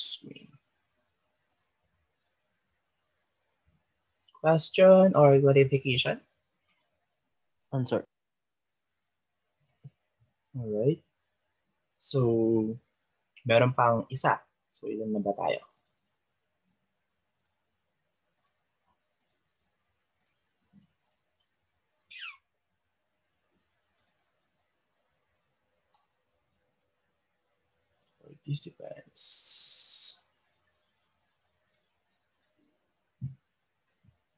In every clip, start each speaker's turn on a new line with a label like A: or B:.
A: screen. Question or clarification?
B: Answer.
A: Alright. So, meron pang isa. So, ilan na ba tayo? Participants.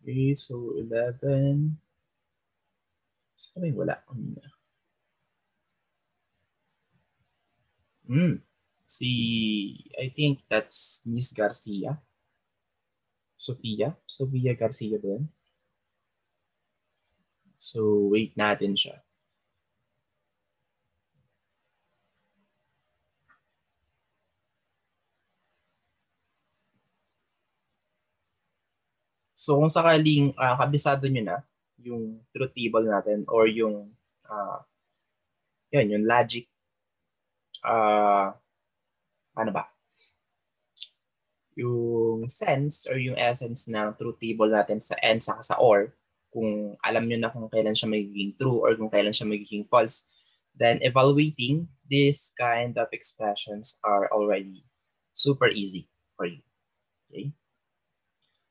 A: Okay, so 11. So, may wala. I think that's Miss Garcia. Sofia Garcia din. So, wait natin siya. So, kung sakaling kabisado nyo na yung truth table natin or yung yung logic, ano ba? Yung sense or yung essence ng truth table natin sa and saka sa or, kung alam nyo na kung kailan siya magiging true or kung kailan siya magiging false, then evaluating this kind of expressions are already super easy for you. Okay?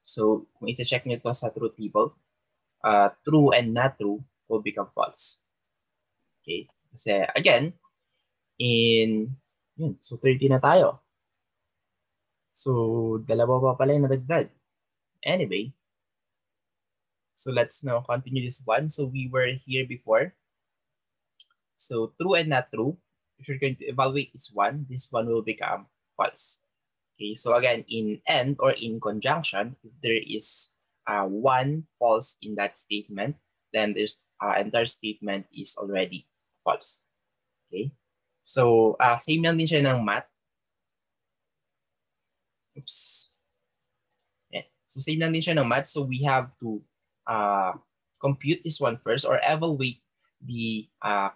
A: So, kung i-check nyo to sa truth table, true and not true will become false. Okay? Kasi, again, so 30 na tayo. So, dalawa pa pala yung nadagdag. Anyway, so let's now continue this one. So, we were here before. So, true and not true. If you're going to evaluate this one will become false. Okay, so again, in and or in conjunction, if there is one false in that statement, then this entire statement is already false. Okay, so same lang din siya ng math. Oops. Yeah. So same lang din siya ng math. So we have to compute this one first or evaluate the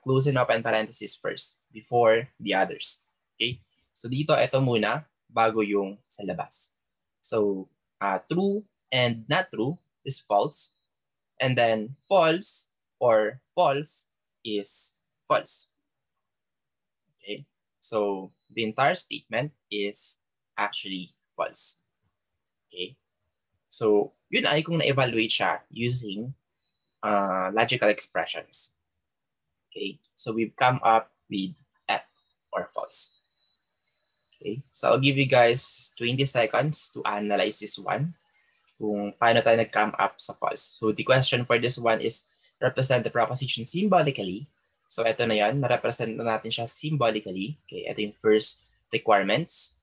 A: close and open parenthesis first before the others. Okay, so dito, ito muna bago yung sa labas. So, true and not true is false. And then false or false is false. Okay, so the entire statement is actually false. Okay, so yun ay kung na-evaluate siya using logical expressions. Okay, so we've come up with F or false. Okay, so I'll give you guys 20 seconds to analyze this one, kung paano tayo nag-come up sa false. So the question for this one is represent the proposition symbolically. So ito na yan, na-represent na natin siya symbolically. Okay, ito yung first requirements.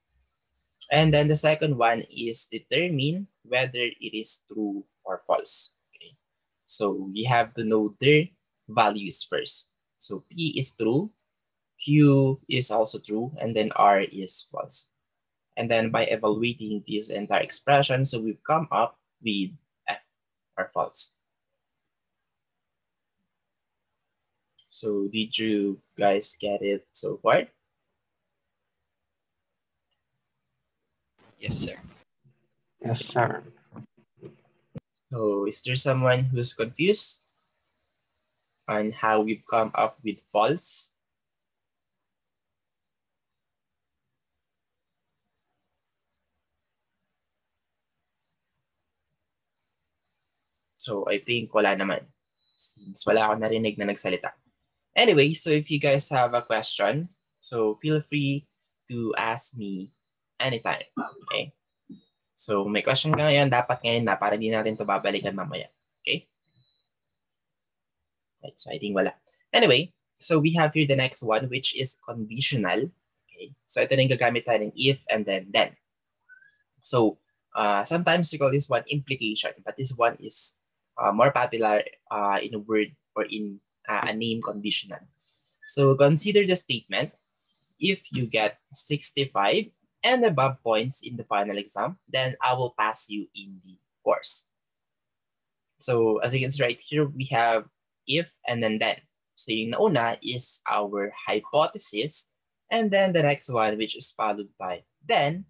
A: And then the second one is determine whether it is true or false. Okay, so we have to know their values first. So P is true, Q is also true, and then R is false. And then by evaluating this entire expression, so we've come up with F or false. So did you guys get it so far?
C: Yes, sir.
B: Yes, sir.
A: So is there someone who's confused on how we've come up with false? So I think wala naman, since wala akong narinig na nagsalita. Anyway, so if you guys have a question, so feel free to ask me anytime. Okay? So may question ka ngayon, dapat ngayon na para hindi natin ito babalikan mamaya. Okay? Right, so I think wala. Anyway, so we have here the next one, which is conditional. Okay? So ito na yung gagamit tayo ng if and then. So sometimes we call this one implication, but this one is more popular in a word or in a name conditional. So consider the statement: if you get 65 and above points in the final exam, then I will pass you in the course. So as you can see right here, we have if and then. So yung nauna is our hypothesis, and then the next one, which is followed by then,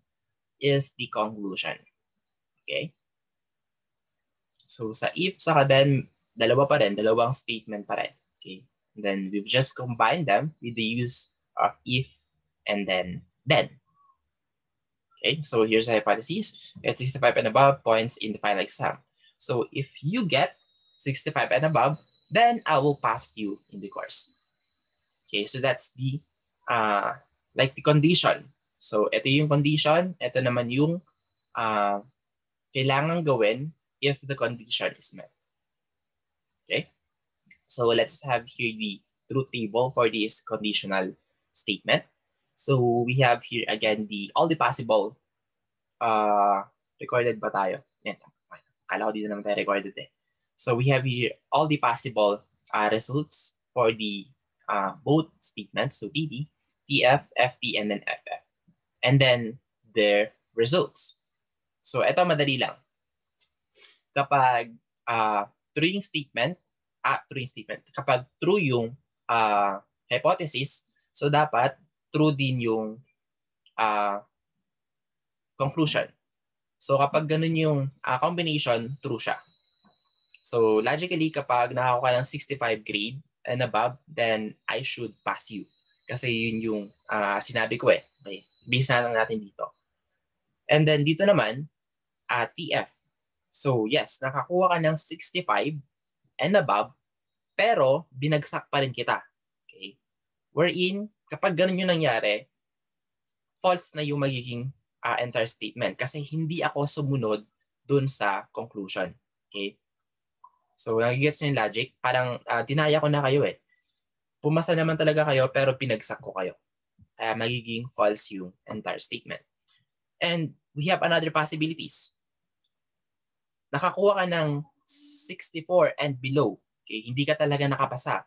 A: is the conclusion. Okay? So sa if, saka then, dalawa pa rin, dalawang statement pa rin. Okay? And then we've just combined them with the use of if and then. Okay, so here's the hypothesis. Get 65 and above points in the final exam. So if you get 65 and above, then I will pass you in the course. Okay, so that's the like the condition. So ito yung condition, ito naman yung kailangan gawin if the condition is met. Okay, so let's have here the truth table for this conditional statement. So we have here again all the possible recorded ba tayo? Yan, akala ko dito naman tayo recorded eh. So we have here all the possible results for the both statements, so TD, TF, FT, and then FF. And then their results. So ito madali lang. Kapag true yung statement, kapag true yung hypothesis, so dapat true din yung conclusion. So kapag ganun yung combination, true siya. So logically, kapag nakakuha ka ng 65 grade and above, then I should pass you. Kasi yun yung sinabi ko eh. Okay, bisa lang natin dito. And then dito naman, TF. So yes, nakakuha ka ng 65 and above, pero binagsak pa rin kita. Okay? Wherein, kapag ganun yung nangyari, false na yung magiging entire statement kasi hindi ako sumunod dun sa conclusion. Okay? So, nagigets nyo yung logic? Parang dinaya ko na kayo eh. Pumasa naman talaga kayo pero pinagsak ko kayo. Magiging false yung entire statement. And we have another possibilities. Nakakuha ka ng 64 and below. Okay? Hindi ka talaga nakapasa.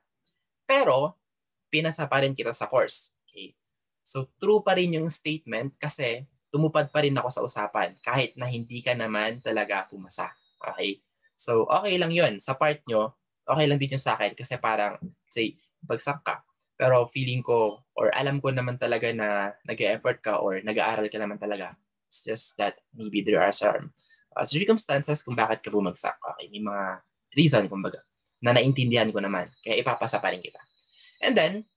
A: Pero, pinasa pa rin kita sa course. Okay? So, true pa rin yung statement kasi tumupad pa rin ako sa usapan kahit na hindi ka naman talaga pumasa. Okay? So, okay lang yun. Sa part nyo, okay lang din yung sa akin kasi parang, say, bagsak ka. Pero feeling ko or alam ko naman talaga na nag-e-effort ka or nag-aaral ka naman talaga. It's just that maybe there are some circumstances kung bakit ka bumagsak. Okay, may mga reason kumbaga na naintindihan ko naman. Kaya ipapasa pa rin kita. And then,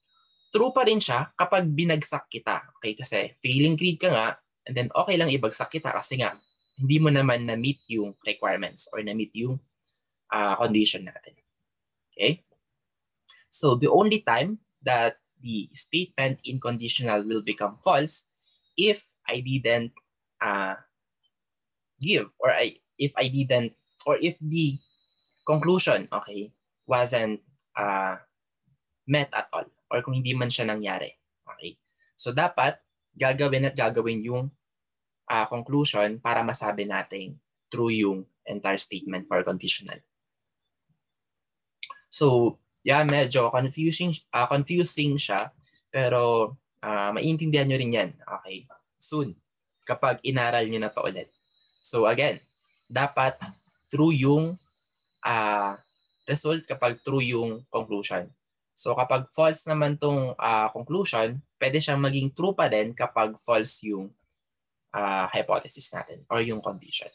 A: true pa rin siya kapag binagsak kita. Okay, kasi failing grade ka nga and then okay lang ibagsak kita kasi nga hindi mo naman na-meet yung requirements or na-meet yung condition natin. Okay? So, the only time that the statement in conditional will become false if I didn't give or if the conclusion, okay, wasn't met at all or kung hindi man siya nangyari. Okay? So, dapat gagawin yung conclusion para masabi natin true yung entire statement for conditional. So, yeah, medyo confusing siya, pero maiintindihan nyo rin yan, okay, soon, kapag inaral nyo na to ulit. So, again, dapat true yung result kapag true yung conclusion. So, kapag false naman tong conclusion, pwede siyang maging true pa din kapag false yung hypothesis natin or yung condition.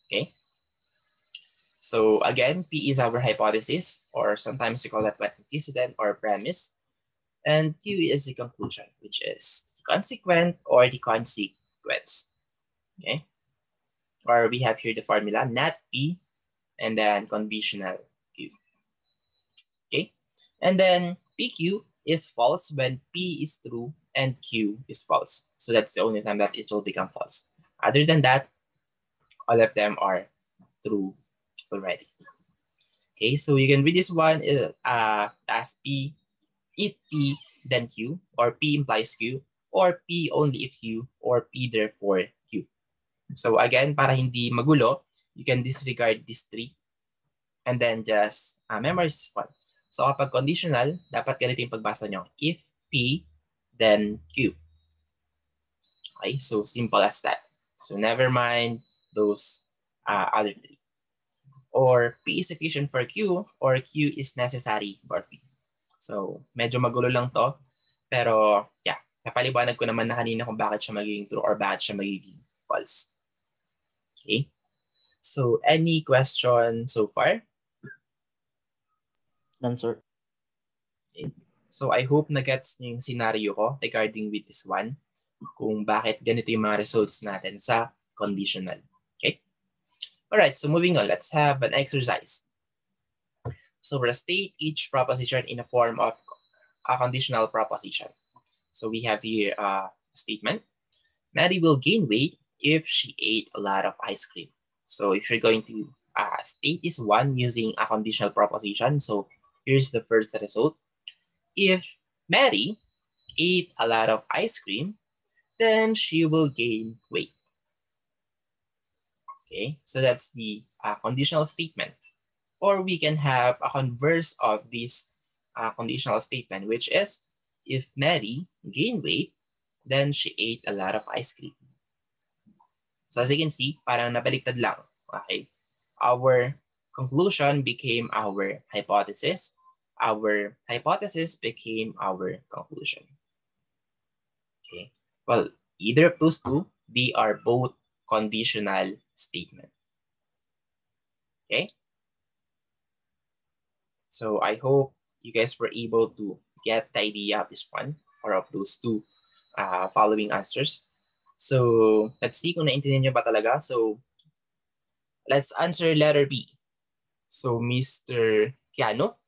A: Okay? So again, P is our hypothesis, or sometimes we call that antecedent or premise. And Q is the conclusion, which is the consequent or the consequence. Okay? Or we have here the formula, not P, and then conditional Q. Okay? And then PQ is false when P is true and Q is false. So that's the only time that it will become false. Other than that, all of them are true already. Okay, so you can read this one as P if P then Q, or P implies Q, or P only if Q, or P therefore Q. So again, para hindi magulo, you can disregard these three and then just memorize this one. So kapag conditional, dapat ganito yung pagbasa nyo. If P, then Q. Okay, so simple as that. So never mind those other three. Or P is sufficient for Q, or Q is necessary for P. So medyo magulo lang to. Pero yeah, napaliwanag ko naman na kanina kung bakit siya magiging true or bakit siya magiging false. Okay. So any question so far?
B: None, sir.
A: Okay. So I hope na-gets niyo yung scenario ko regarding with this one, kung bakit ganito yung mga results natin sa conditional. Okay? Alright, so moving on, let's have an exercise. So we'll state each proposition in a form of a conditional proposition. So we have here a statement. Mary will gain weight if she ate a lot of ice cream. So if you're going to state this one using a conditional proposition, so here's the first result. If Mary ate a lot of ice cream, then she will gain weight. Okay, so that's the conditional statement. Or we can have a converse of this conditional statement, which is if Mary gained weight, then she ate a lot of ice cream. So as you can see, parang nabaliktad lang. Okay, our conclusion became our hypothesis. Our hypothesis became our conclusion. Okay, well, either of those two, they are both conditional statement. Okay, so I hope you guys were able to get the idea of this one or of those two following answers. So let's see kung naintindihan nyo ba talaga. So let's answer letter B. So Mr. Kiano,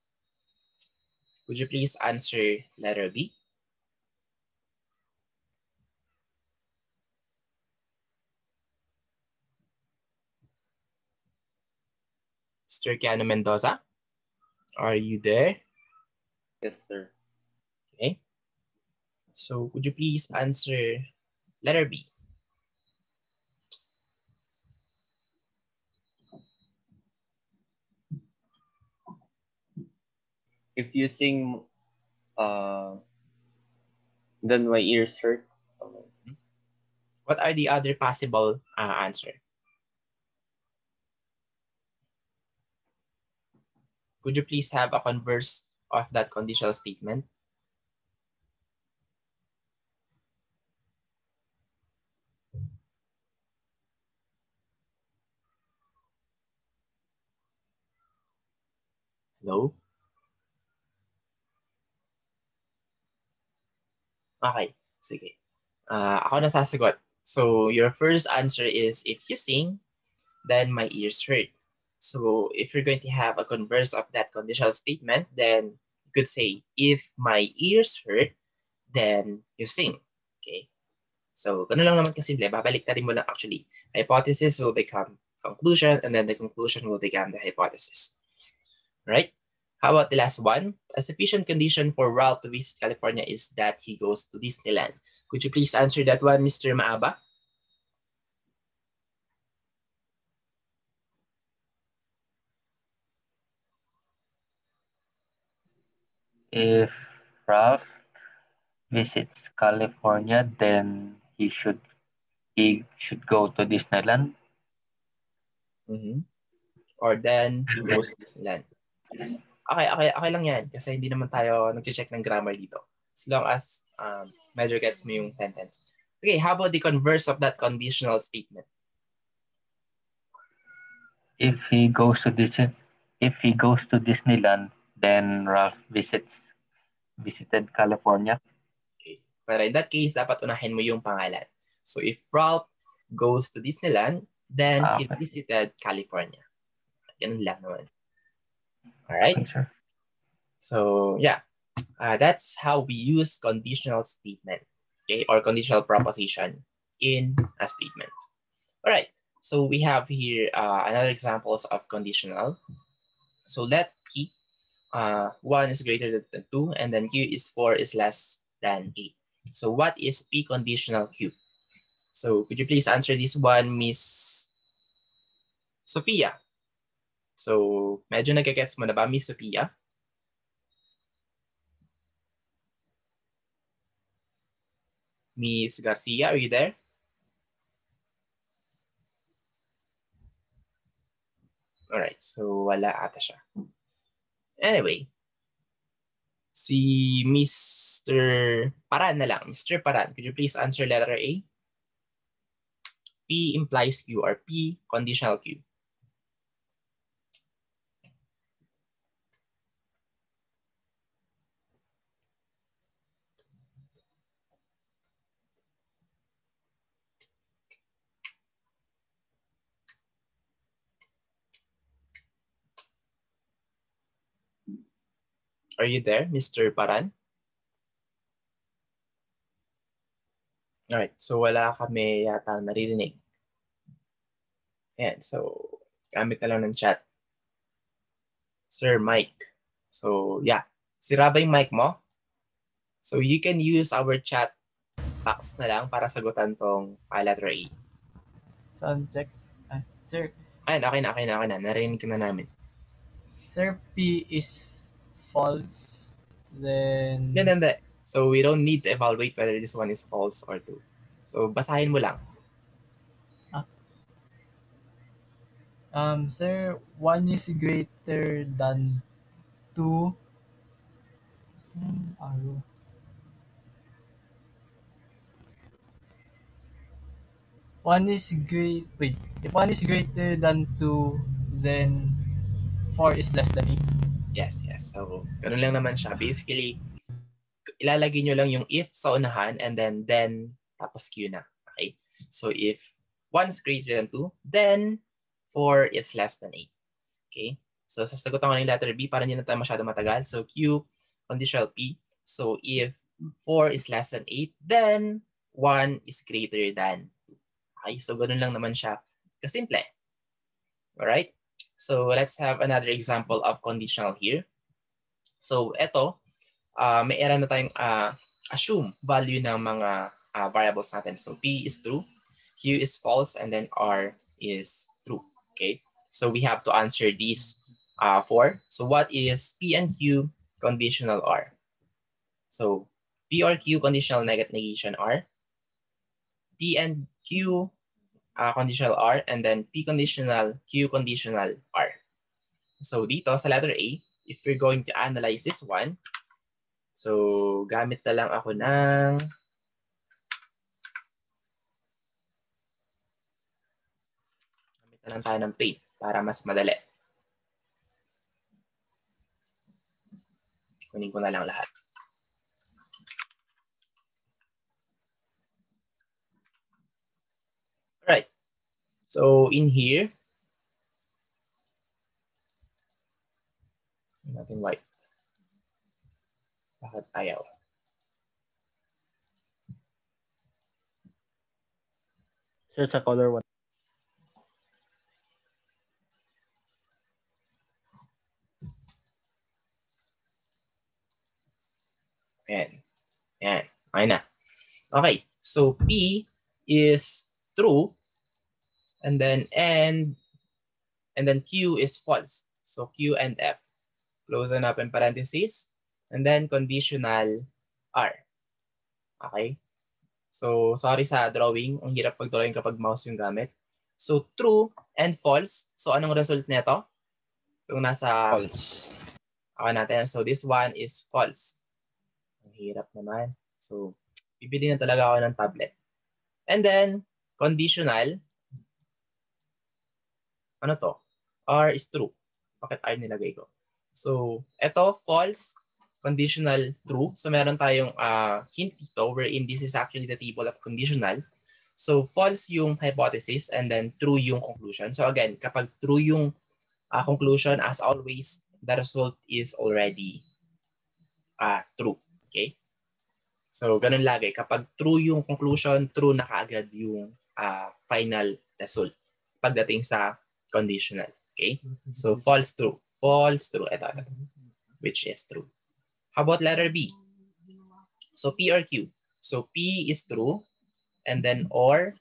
A: would you please answer letter B? Mr. Kiano Mendoza, are you there?
B: Yes, sir.
A: Okay. So would you please answer letter B?
B: If you sing, then my ears hurt.
A: What are the other possible answer? Could you please have a converse of that conditional statement? Hello? Okay, sige. Ako na sasagot. So your first answer is if you sing, then my ears hurt. So if you're going to have a converse of that conditional statement, then you could say, if my ears hurt, then you sing. Okay? So ganun lang naman kasimple. Babaliktarin mo lang actually. Hypothesis will become conclusion, and then the conclusion will become the hypothesis. Right? How about the last one? A sufficient condition for Ralph to visit California is that he goes to Disneyland. Could you please answer that one, Mr. Maaba?
B: If Ralph visits California, then he should go to Disneyland.
A: Or then he goes to Disneyland. Okay lang yan kasi hindi naman tayo nag-check ng grammar dito. As long as medyo gets mo yung sentence. Okay, how about the converse of that conditional statement?
B: If he goes to Disneyland, then Ralph visited California.
A: Okay. Pero in that case, dapat unahin mo yung pangalan. So if Ralph goes to Disneyland, then he visited California. Ganun lang naman. Alright?
B: Okay, sir.
A: So yeah, that's how we use conditional statement, okay, or conditional proposition in a statement. All right, so we have here another examples of conditional. So let P, 1 is greater than 2, and then Q is 4 is less than 8. So what is P conditional Q? So could you please answer this one, Miss Sophia? So medyo nagagets mo na ba, Miss Sophia? Miss Garcia, are you there? Alright, so wala ata siya. Anyway, si Mr. Paran na lang. Mr. Paran, could you please answer letter A? P implies Q or P conditional Q. Are you there, Mr. Paran? Alright, so wala kami yata naririnig. Ayan, so gamit na lang ng chat. Sir Mike. So yeah, sira ba yung mic mo? So you can use our chat box na lang para sagutan tong letter A.
C: Sound check. Sir.
A: Ayan, okay na. Narinig ka na namin.
C: Sir, P is false. Then...
A: Hindi. So we don't need to evaluate whether this one is false or true. So basahin mo lang.
C: Sir, 1 is greater than 2. Arrow. If 1 is greater than 2, then 4 is less than 8.
A: Yes. So, ganun lang naman siya. Basically, ilalagay nyo lang yung if sa unahan and then tapos Q na. Okay? So, if 1 is greater than 2, then 4 is less than 8. Okay? So, sasagutan ko na yung letter B para hindi na tayo masyado matagal. So, Q, conditional P. So, if 4 is less than 8, then 1 is greater than 2. Okay? So, ganun lang naman siya kasimple. Alright? So, let's have another example of conditional here. So, eto, may era na tayong assume value ng mga variables natin. So, P is true, Q is false, and then R is true. Okay? So, we have to answer these four. So, what is P and Q conditional R? So, P or Q conditional negation R, P and Q conditional R, and then P conditional, Q conditional R. So dito sa letter A, if we're going to analyze this one, so gamit na lang ako ng tayo ng paint para mas madali. Kunin ko na lang lahat. Alright. So in here, natin white. Bakit ayaw?
D: Sir, sa color 1.
A: Yan. Okay na. Okay. So P is true, and then Q is false. So Q and F. Close and open parentheses, and then conditional R. Okay? So, sorry sa drawing. Ang hirap pag-drawing kapag mouse yung gamit. So, true and false. So, anong result nito? Yung nasa...
D: False.
A: Okay natin. So, this one is false. Ang hirap naman. So, bibili na talaga ako ng tablet. And then, conditional. Ano to? R is true. Bakit R nilagay ko? So, eto, false, conditional, true. So, meron tayong hint dito wherein this is actually the table of conditional. So, false yung hypothesis and then true yung conclusion. So, again, kapag true yung conclusion, as always, the result is already true. Okay? So, ganun lagi. Kapag true yung conclusion, true na kaagad yung final result pagdating sa conditional. Okay? So, false, true. False, true. Ito. Which is true. How about letter B? So, P or Q? So, P is true. And then or.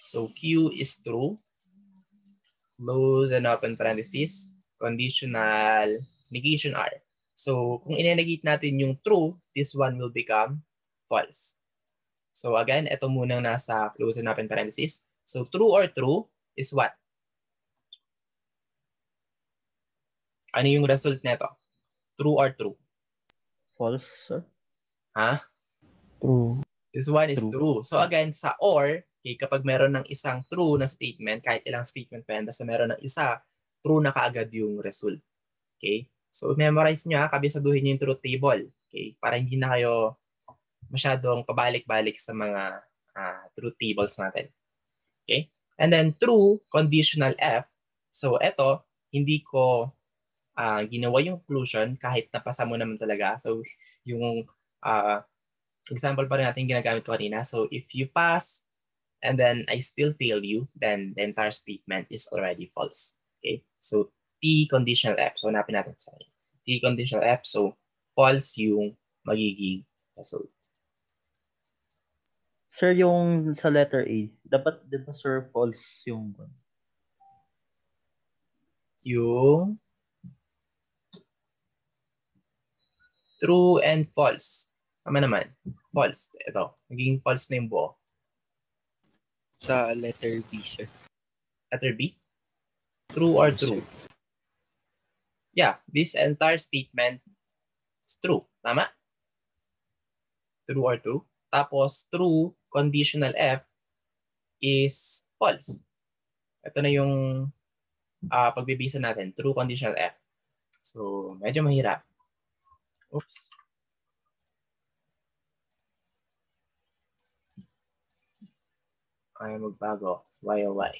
A: So, Q is true. Close and open parentheses. Conditional negation R. So, kung inenegate natin yung true, this one will become false. So, again, ito munang nasa close and open parentheses. So, true or true is what? Ano yung result nito? True or true?
D: False, sir.
A: Ha?
D: True.
A: This one is true. So again, sa or, Okay, kapag meron ng isang true na statement, kahit ilang statement pa yan, basta meron ng isa, true na kaagad yung result. Okay? So, memorize nyo, kabisaduhin nyo yung truth table. Okay? Para hindi na kayo masyadong pabalik-balik sa mga truth tables natin. Okay? And then, true conditional F. So, eto, hindi ko ginawa yung conclusion kahit napasa mo naman talaga. So, yung example pa rin natin ginagamit ko kanina. So, if you pass and then I still fail you, then the entire statement is already false. Okay? So, T conditional F. So, hanapin natin. Sorry. T conditional F. So, false yung magiging result.
D: Sir, yung sa letter A, dapat, di ba, sir, false yung...
A: Yung true and false. Tama naman. False. Ito. Magiging false na yung buo.
E: Sa letter B, sir.
A: Letter B? True or true? Yeah, this entire statement is true. Tama? True or true. Tapos, true conditional F is false. Ito na yung pagbibisa natin. True conditional F. So, medyo mahirap. Oops. Ay, magbago. Why or why?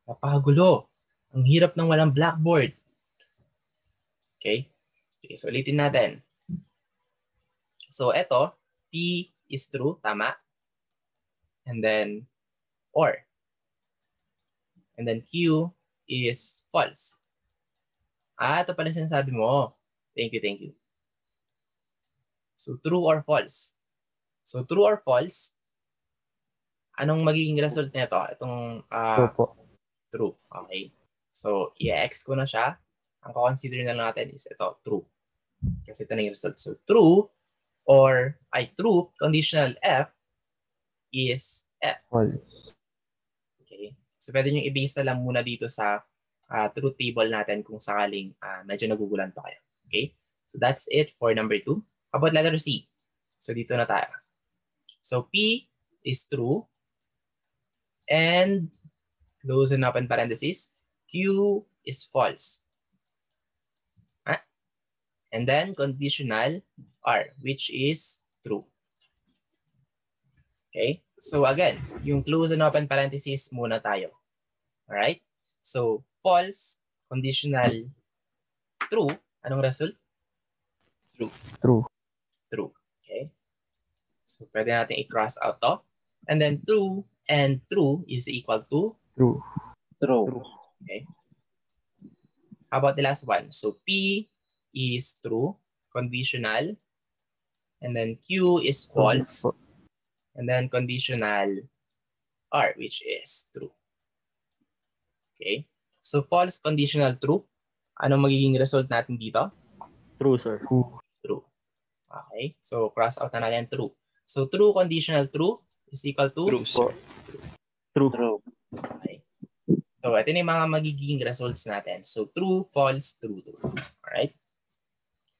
A: Napakagulo. Ang hirap ng walang blackboard. Okay? Okay, so ulitin natin. So, eto, P is true, tama. And then, or. And then, Q is false. Ito pala sinasabi mo. Thank you, thank you. So, true or false? So, true or false, anong magiging result nito? Itong
D: True po.
A: true. Okay. So, i-X ko na siya. Ang consider na natin is ito, true. Kasi ito na yung result. So, true or true conditional F is F.
D: False.
A: Okay. So, pwede nyo i-base na lang muna dito sa truth table natin kung sakaling medyo nagugulan pa kayo. Okay. So, that's it for number 2. How about letter C? So, dito na tayo. So, P is true. And, close and open parenthesis, Q is false. And then, conditional R, which is true. Okay? So, again, yung close and open parenthesis muna tayo. Alright? So, false, conditional, true. Anong result?
D: True.
A: True. Okay? So, pwede natin i-cross out to. And then, true and true is equal to?
D: True.
E: True.
A: Okay. How about the last one? So, P is true, conditional. And then, Q is false. And then, conditional R, which is true. Okay. So, false, conditional, true. Anong magiging result natin dito?
D: True, sir.
A: True. Okay. So, cross out na natin true. So, true, conditional, true is equal to?
E: True, sir.
D: True.
E: True.
A: Okay. So, ito na yung mga magiging results natin. So, true, false, true, true. Alright?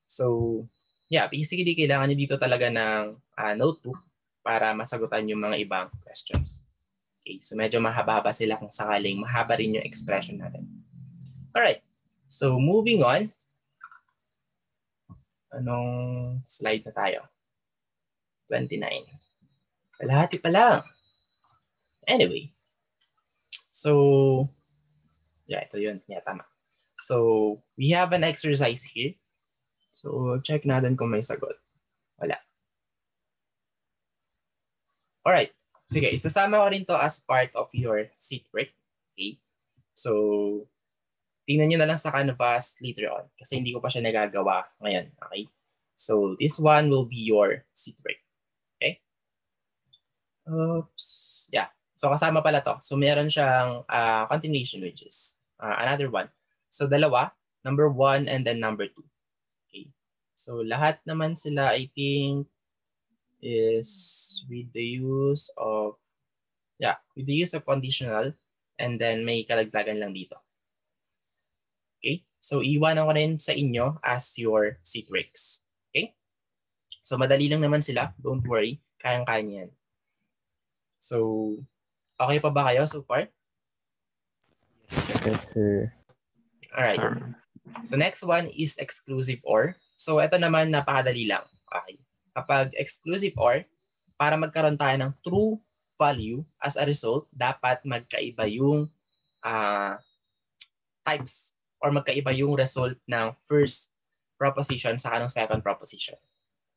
A: So, yeah, basically, kailangan nyo dito talaga ng notebook para masagutan yung mga ibang questions. Okay, so medyo mahaba-haba sila kung sakaling mahaba rin yung expression natin. Alright, so moving on. Anong slide na tayo? 29. Kalahati pa lang. Anyway. So, yeah, ito yun. Yeah, tama. So, we have an exercise here. So, check natin kung may sagot. Wala. Alright. Sige, isasama ko rin to as part of your seat break. Okay? So, tingnan nyo na lang sa Canvas later on kasi hindi ko pa siya nagagawa ngayon. Okay? So, this one will be your seat break. Okay? Oops. Yeah. So, kasama pala to. So, meron siyang continuation which is another one. So, dalawa. Number 1 and then number 2. Okay? So, lahat naman sila, I think, is with the use of conditional and then may kalagdagan lang dito. Okay? So iwanan ko rin sa inyo as your citrix. Okay? So madali lang naman sila. Don't worry. Kayang-kaya yan. So, okay pa ba kayo so far?
D: Yes, sir.
A: Alright.
B: Sir.
A: So next one is exclusive OR. So ito naman napakadali lang. Okay. Kapag exclusive OR, para magkaroon tayo ng true value as a result, dapat magkaiba yung types or magkaiba yung result ng first proposition sa ng second proposition.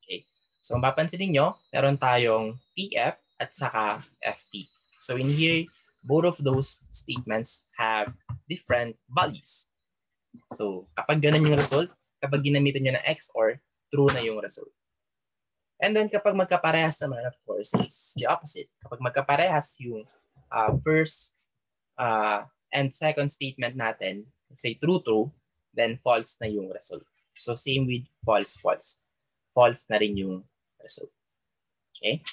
A: Okay. So mapapansin niyo, meron tayong TF at saka FT. So in here, both of those statements have different values. So kapag ganun yung result, kapag ginamitan nyo ng XOR, true na yung result. And then kapag magkaparehas naman, of course, it's the opposite. Kapag magkaparehas yung first and second statement natin, let's say true, then false na yung result. So same with false. False na rin yung result. Okay?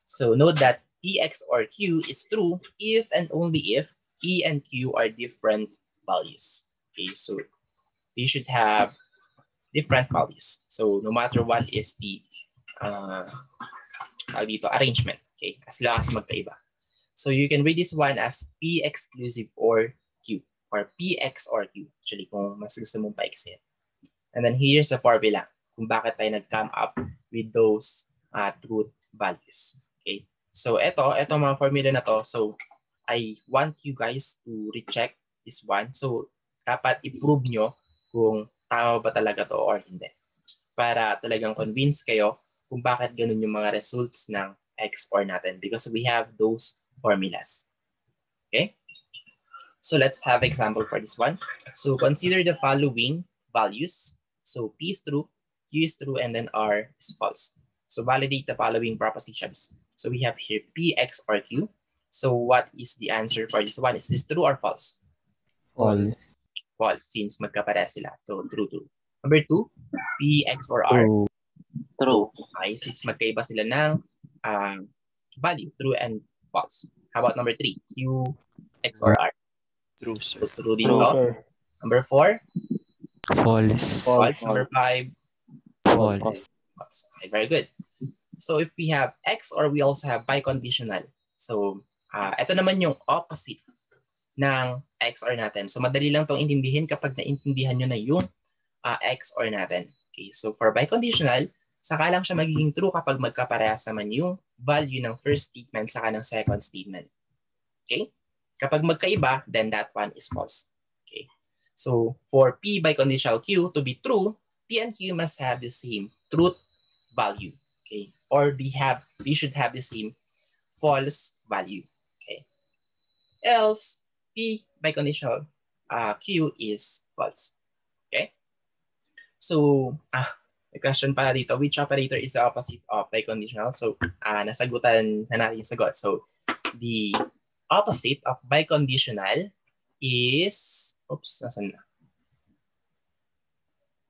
A: So note that P, X, or Q is true if and only if P and Q are different values. Okay, so they should have different values. So no matter what is the arrangement, okay, as long as magkaiba. So you can read this one as P exclusive or Q, or PX or Q, actually kung mas gusto mong pa-exit. And then here's the formula kung bakit tayo nag-come up with those truth values. Okay, so ito mga formula na to, so I want you guys to recheck this one. So dapat i-prove nyo kung tama ba talaga to or hindi. Para talagang convince kayo kung bakit ganun yung mga results ng XOR natin because we have those formulas. Okay? So let's have example for this one. So consider the following values. So P is true, Q is true, and then R is false. So validate the following propositions. So we have here P, X, or Q. So what is the answer for this one? Is this true or false?
D: False.
A: False, since magkapareha sila. So true. Number 2, P, X, or R.
D: True.
E: True.
A: Okay, since magkaiba sila ng value, true and false. How about number 3, Q, X, or R?
E: True, sir.
A: So, true din
E: True.
A: to. Number 4,
F: False.
A: false. Number 5,
F: False.
A: false. Okay, very good. So if we have X, or we also have biconditional. So ito naman yung opposite ng XOR natin. So madali lang itong intindihin kapag naintindihan nyo na yung XOR natin. Okay, so for biconditional, saka lang siya magiging true kapag magkaparehas naman yung value ng first statement saka ng second statement. Okay? Kapag magkaiba, then that one is false. Okay. So for P biconditional Q to be true, P and Q must have the same truth value. Okay? Or they should have the same false value. Okay? Else, P biconditional Q is false. Okay? So, may question pala dito. Which operator is the opposite of biconditional? So, nasagutan na natin yung sagot. So, the opposite of biconditional is, nasan na?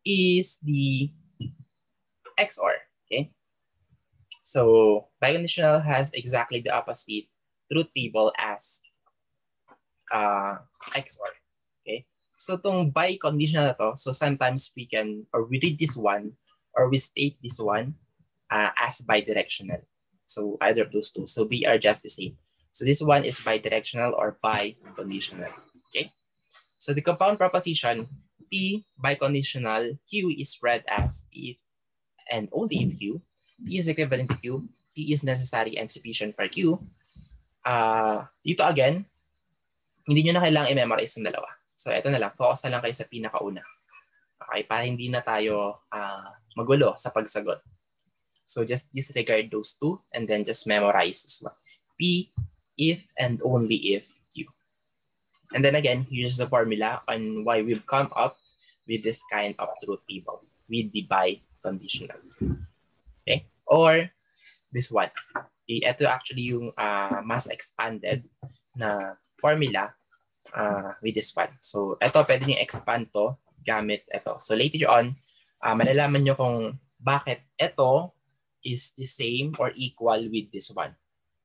A: Is the XOR. Okay? So, biconditional has exactly the opposite truth table as XOR. Okay? So, itong biconditional na to, so sometimes we read this one, or we state this one as bidirectional. So, either of those two. So, they are just the same. So, this one is bidirectional or biconditional. Okay? So, the compound proposition, P biconditional, Q is read as if and only if Q. P is equivalent to Q. P is necessary and sufficient for Q. Dito again, hindi nyo na kailangang i-memorize yung dalawa. So ito na lang, focus na lang kayo sa pinakauna. Okay, para hindi na tayo magulo sa pagsagot. So just disregard those two and then just memorize this one. P, if and only if Q. And then again, here's the formula on why we've come up with this kind of truth table with the biconditional. Okay? Or this one. Okay, ito actually yung mas expanded na formula with this one. So ito, pwede nyo expand to gamit ito. So later on, malalaman nyo kung bakit ito is the same or equal with this one.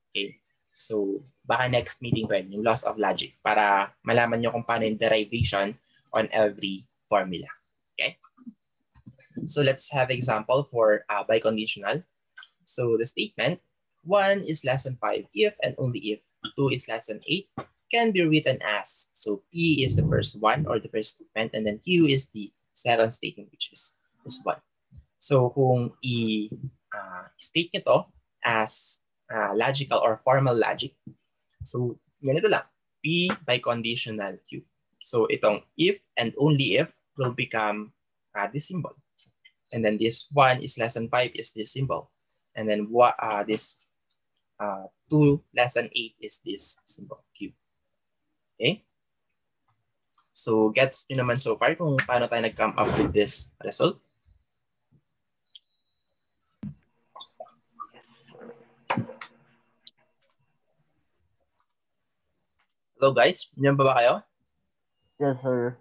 A: Okay? So baka next meeting ko yun, yung laws of logic, para malaman nyo kung paano yung derivation on every formula. Okay. So let's have example for biconditional. So the statement 1 is less than 5 if and only if 2 is less than 8 can be written as, so P is the first one or the first statement, and then Q is the second statement, which is this one. So kung i-state nyo to as logical or formal logic, so ganito lang, P biconditional Q. So itong if and only if will become this symbol. And then this 1 is less than 5 is this symbol. And then this 2 less than 8 is this symbol, Q. Okay? So gets nyo naman so far kung paano tayo nag-come up with this result? Hello guys, yun ba kayo?
D: Yes, sir.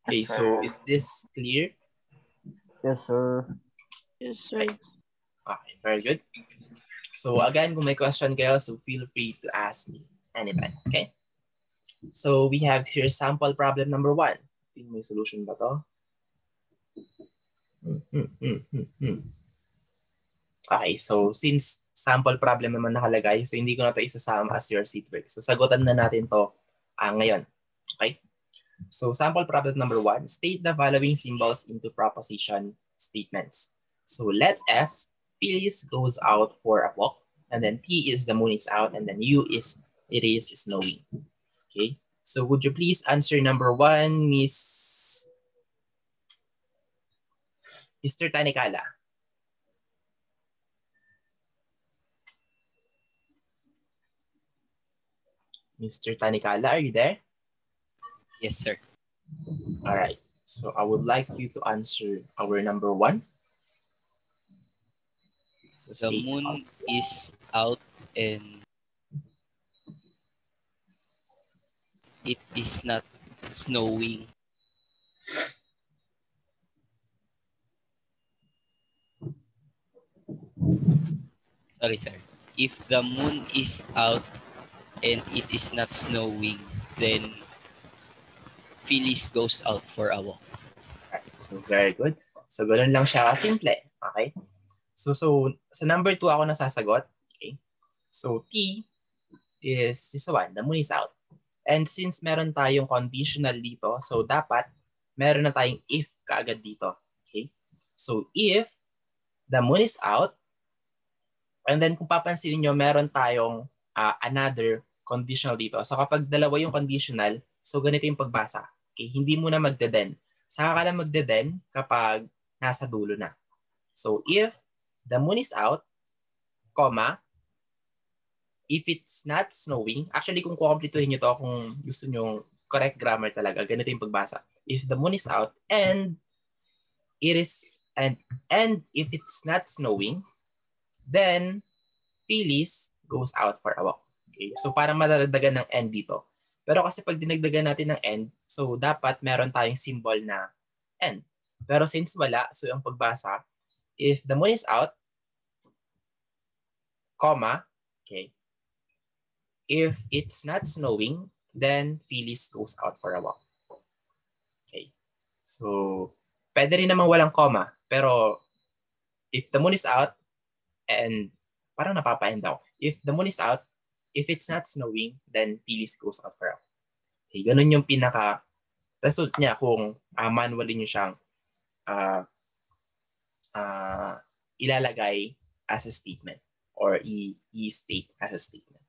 A: Okay, so is this clear?
D: Yes, sir.
G: Yes, sir.
A: Okay, very good. So again, kung may question kayo, so feel free to ask me anytime, okay? So we have here sample problem number 1. May solution ba to? Okay, so since sample problem naman nakalagay, so hindi ko na to isasama as your seat work. So sagutan na natin to ngayon. Okay? So sample problem number 1, state the following symbols into proposition statements. So let S, Phyllis goes out for a walk, and then P is the moon is out, and then U is it is snowing. Okay? So would you please answer number 1, Mr. Tanikala? Mr. Tanikala, are you there?
E: Yes, sir.
A: All right. So I would like you to answer our number 1. So
E: The moon is out and it is not snowing. Sorry, sir. If the moon is out and it is not snowing, then Phyllis goes out for a walk.
A: Alright, so very good. So ganoon lang siya kasimple. Okay? So sa number 2 ako nasasagot. Okay? So T is this one, the moon is out. And since meron tayong conditional dito, so dapat meron na tayong if kaagad dito. Okay? So if the moon is out, and then kung papansinin nyo, meron tayong another conditional dito. So kapag dalawa yung conditional, so ganito yung pagbasa. Okay? Hindi mo na magde-then. Saka ka lang magde-then kapag nasa dulo na. So if the moon is out, comma, if it's not snowing, actually kung kukomplituhin nyo to, kung gusto nyo correct grammar talaga, ganito yung pagbasa. If the moon is out and it is and if it's not snowing, then Phyllis goes out for a walk. Okay? So parang madadagdagan ng end dito. Pero kasi pag dinagdagan natin ng end, so dapat meron tayong symbol na end. Pero since wala, so ang pagbasa, if the moon is out, comma, okay, if it's not snowing, then Phyllis goes out for a walk. Okay. So, pwede rin namang walang comma, pero if the moon is out, and parang napapa-end daw. If the moon is out, if it's not snowing, then Phyllis goes out for a walk. Okay, ganun yung pinaka-result niya kung manually nyo siyang ilalagay as a statement or i-state as a statement.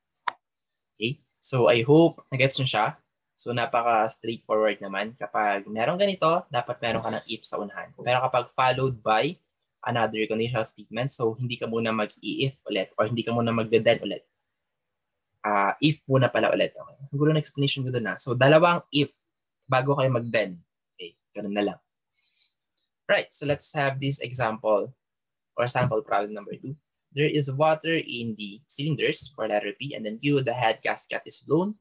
A: Okay? So I hope na-gets nyo siya. So napaka-straightforward naman. Kapag meron ganito, dapat meron ka ng if sa unahan. Pero kapag followed by another conditional statement, so hindi ka muna mag-if ulit or hindi ka muna mag-then ulit. If muna pala ulit. Okay. Ang gulo na explanation ko doon na. So dalawang if bago kayo mag-then. Okay, ganun na lang. Right, so let's have this example or sample problem number 2. There is water in the cylinders for letter P, and then Q, the head gasket is blown,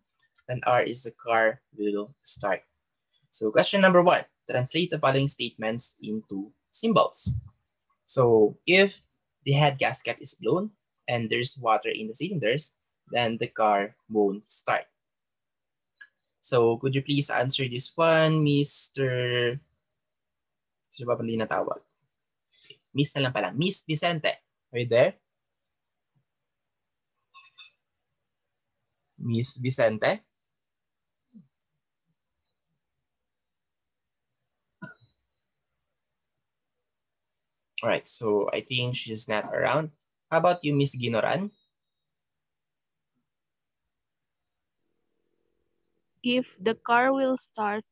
A: and R is the car will start. So question number 1, translate the following statements into symbols. So if the head gasket is blown and there's water in the cylinders, then the car won't start. So could you please answer this one, Mr. Sino ba pala natawag? Miss na lang pala. Miss Vicente. Are you there? Miss Vicente? Alright, so I think she's not around. How about you, Miss Ginoran?
G: If the car will start.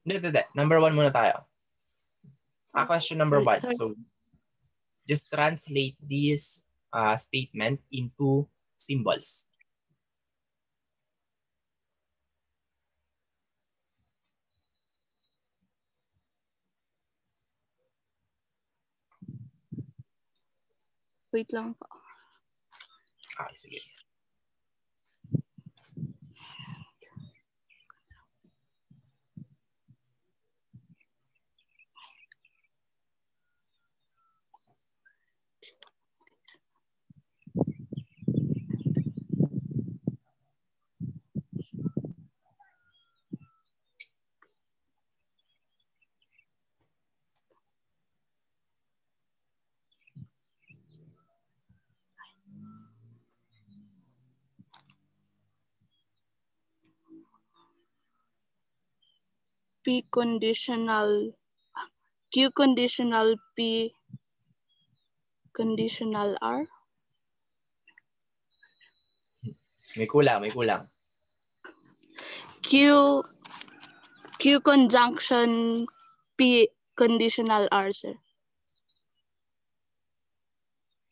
A: Hindi. Number 1 muna tayo. Question number 1.
G: Sorry.
A: So just translate this statement into symbols.
G: Wait lang po.
A: Okay, sige.
G: P conditional, Q conditional P conditional R.
A: May kulang.
G: Q conjunction P conditional R, sir.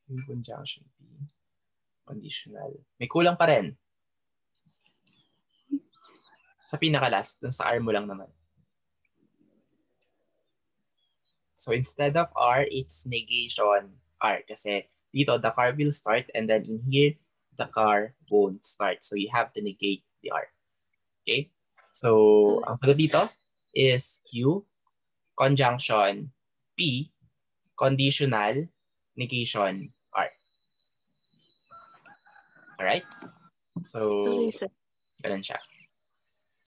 A: Q conjunction P conditional. May kulang pa rin. Sa pinaka-last, dun sa R mo lang naman. So instead of R, it's negation R. Kasi dito, the car will start and then in here, the car won't start. So you have to negate the R. Okay? So ang sagot dito is Q, conjunction P, conditional, negation R. Alright? So,
G: Sorry, sir.
A: ganun siya.